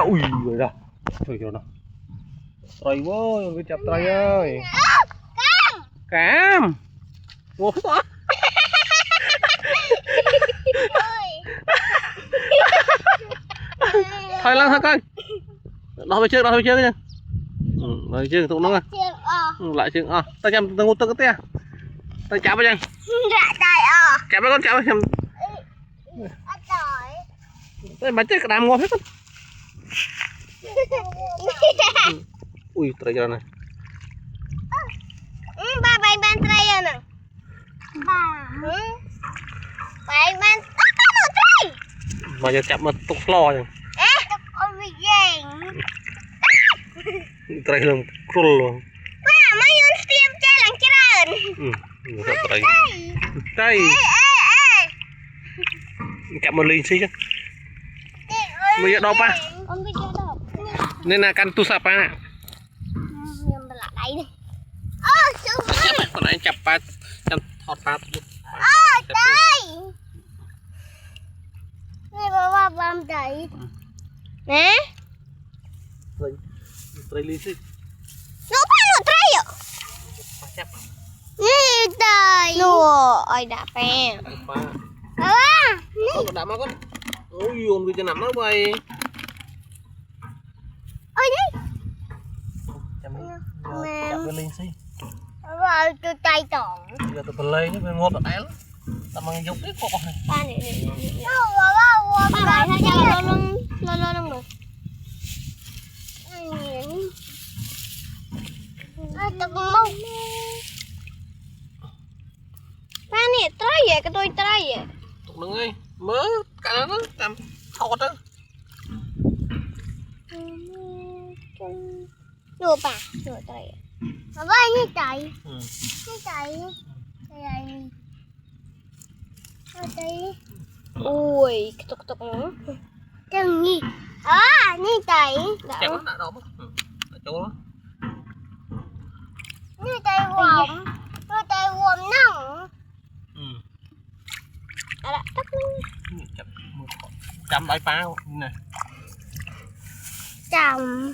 ui rồi đó trời ơi nó trời ơi cái chập trời ơi cam ngồi quá thôi lắm thôi coi đó phải chơi nha rồi chơi tụi nó à lại chơi ta chăm ta ngủ tao cái ta chạm vào chân chạm vào con chạm vào đây mà chơi cái đám ngon hết con ui trời ơi này ba bay ban tray nè ba bay ban tray mà giờ chạm mà tục lo rồi con bị giành tray luôn krull luôn ba mấy con tiêm chơi lần chơi tray chạm một ly xí chứ bây giờ đâu pa nên là căn tu sap nè còn nãy chập pa chập thọt pa này bà bám đấy nè tray ly xí nó tray ạ như trời nùa ơi đã pe đã mà con ôi dồn vì cho nằm nó bay ôi đi chạm cái ly xí rồi tôi tay tròn giờ tụi lấy nó ngon tụi đá lắm tao mang dùng cái cọ này ba này ba bài thay cho luôn được tao mông ba này trai vậy cái tôi trai vậy tụi nó ơi mớ cả nó làm thọt á nửa bà nửa trai mà ba như chạy như chạy đây ui tục tục nữa chừng gì như chạy chạm nó đã đâu mất chỗ đó như chạy quầm nóng đã tắt chạm đại phá nè chồng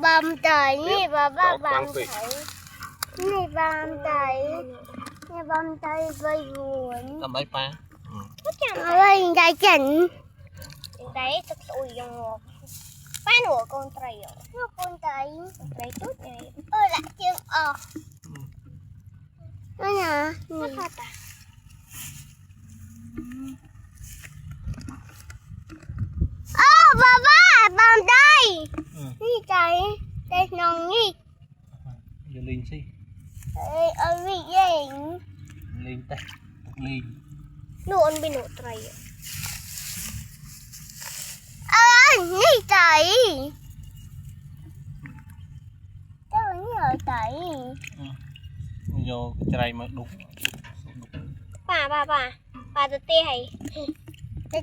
bầm trời như bà bầm trời như bầm trời vây buồn chạm đại phá ơi đại chỉnh đấy thực sự dùng một phá nửa con trai tốt này lại chương đó nè bà bầm đây đi chạy đây nòng đi giờ lên xí ở vị gì lên tay lên nuôn bên nội trai đi chạy tao nhớ chạy giờ cái này mà đúng bà tự tê hay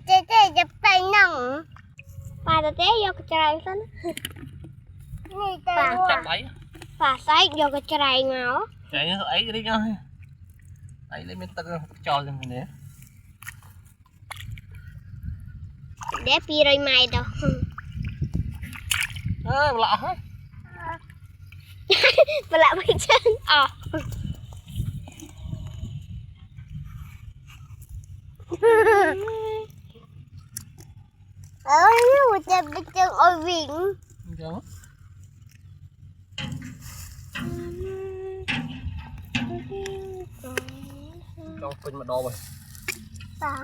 tê chụp tay nòng bà tự tê vô cái trái xanh chạm đấy bà sai vô cái trái ngáo chạy như ấy đi nha ấy lấy mấy tơ cho lên mình nè để pi rồi mày đâu lạ hết bà lạ mấy chân như một chân ôi vịnh con phình mà đồ rồi ta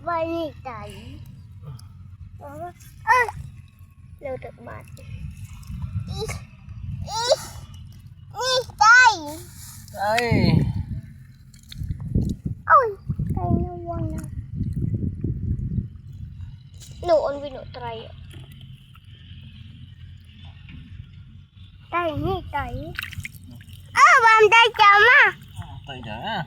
bay như chạy lưu được bạn đây ôi cây nó quăng nè nụ với nụ trai đây như chạy bàn tay chấm tay đã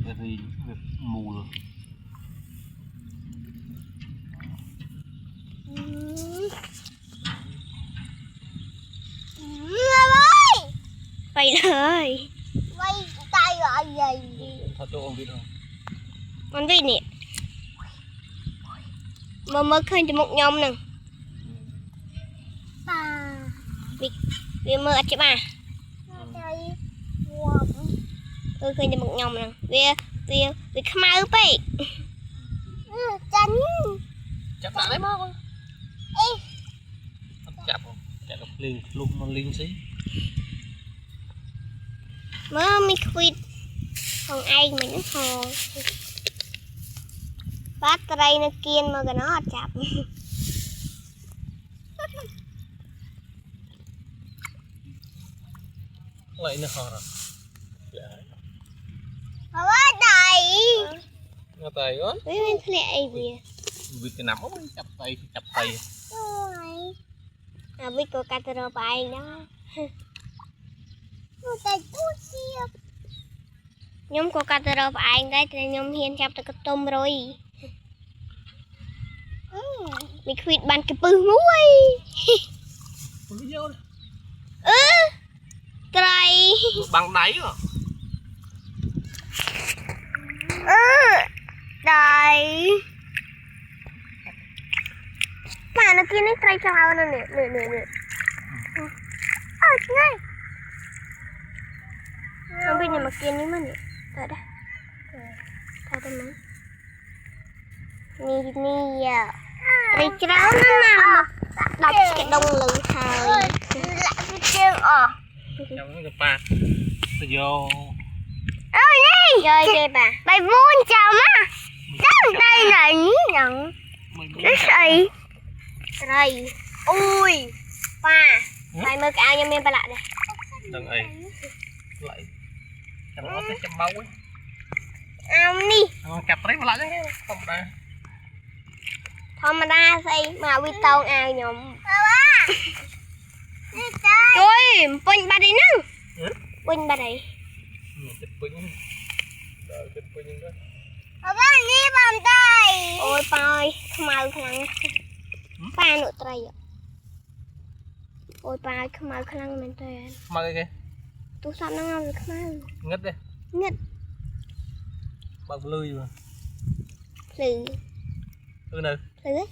cái gì mù rồi Vậy ơi. Vậy tại dày. Thật độ ông biết không? Con vịt nè. Mà mới khơi cho một nhóm nè. Vì mơ chứ bà. Tôi khơi cho một nhóm nè. Vì khám áo bậy. Chánh. Chắp lại đấy mà con. Chắp không? Chắp được linh luôn nó linh xí. Mơ mi khuyết. Không ai mình nó hồ. Bát tray nó kiên mà nó chắp. Lại nó hò rồi. Bác đầy. Ngã tay quá. Với mình lẹ gì. Vì cái nắm không chắp tay. À với cô cà tơ bài đó. Nhóm cô cà tơ bài đây thì nhóm hiền chắp được cái tôm rồi. Mình khuyết bàn cái bư muối. Trời. Bằng đáy rồi. Trời. Mà nó kia nó trai cho hao nè nè. Ngay. Không biết mà kia ní mà nè. Tới đây. Tới đây mà. Nì à. Trai cháu nó nào mà đọc cái đông lưng hài. Lại cái chân Trong cái pa. Tôi vô. Ôi đi. Chơi kìa bà. Bài vuông chào má. Chắc đây là nhí nhận. Cái gì? Rồi. Ui. Pa. Bài mơ cái áo cho mình bà lại đây. Đừng ấy. Lại. Chẳng có cái châm bấu ấy. Áo đi. Cặp đấy mà lại chứ. Không ra. Không mà đa xây mà vi tông áo nhóm. Trời, pin ba đi nè. Pin ba đi. Chụp pin. Đợi chụp pin đó. Ba đi bàn tay. Ôi ba ơi, không mau khăn. Ba nội trai ạ. Ôi ba ơi, không mau khăn mình trai. Mau cái kìa. Tôi sao nó ngon rồi không mau. Ngất đi. Ngất. Bằng lươi mà. Lừ. Lươi nào? Lừ ấy.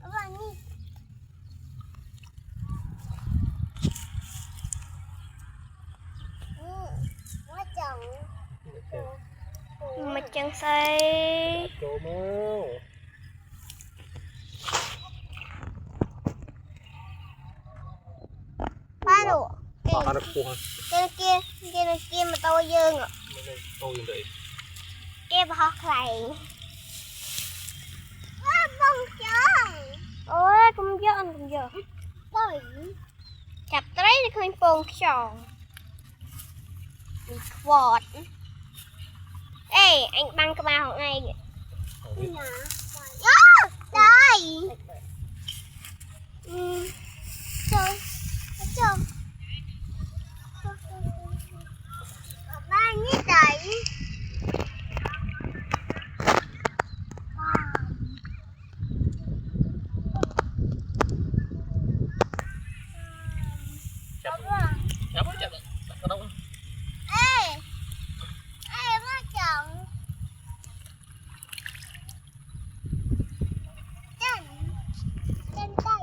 Ba đi. Mà chẳng xây Chỗ mau. ba đồ Bỏ nó phù hả? cái kia mà tôi dương ạ Tôi như vậy. cái bò này bông chồng ôi cũng giờ tôi chặt tới thì khơi bông chồng vọt ê anh băng cái ba hôm nay đây trời trời ba như vậy Chắp cái đâu. ê ba chồng chân chân đây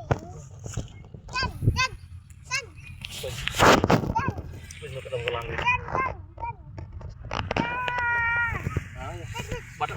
chân Mình cái đồng cái lăng đi. Bắt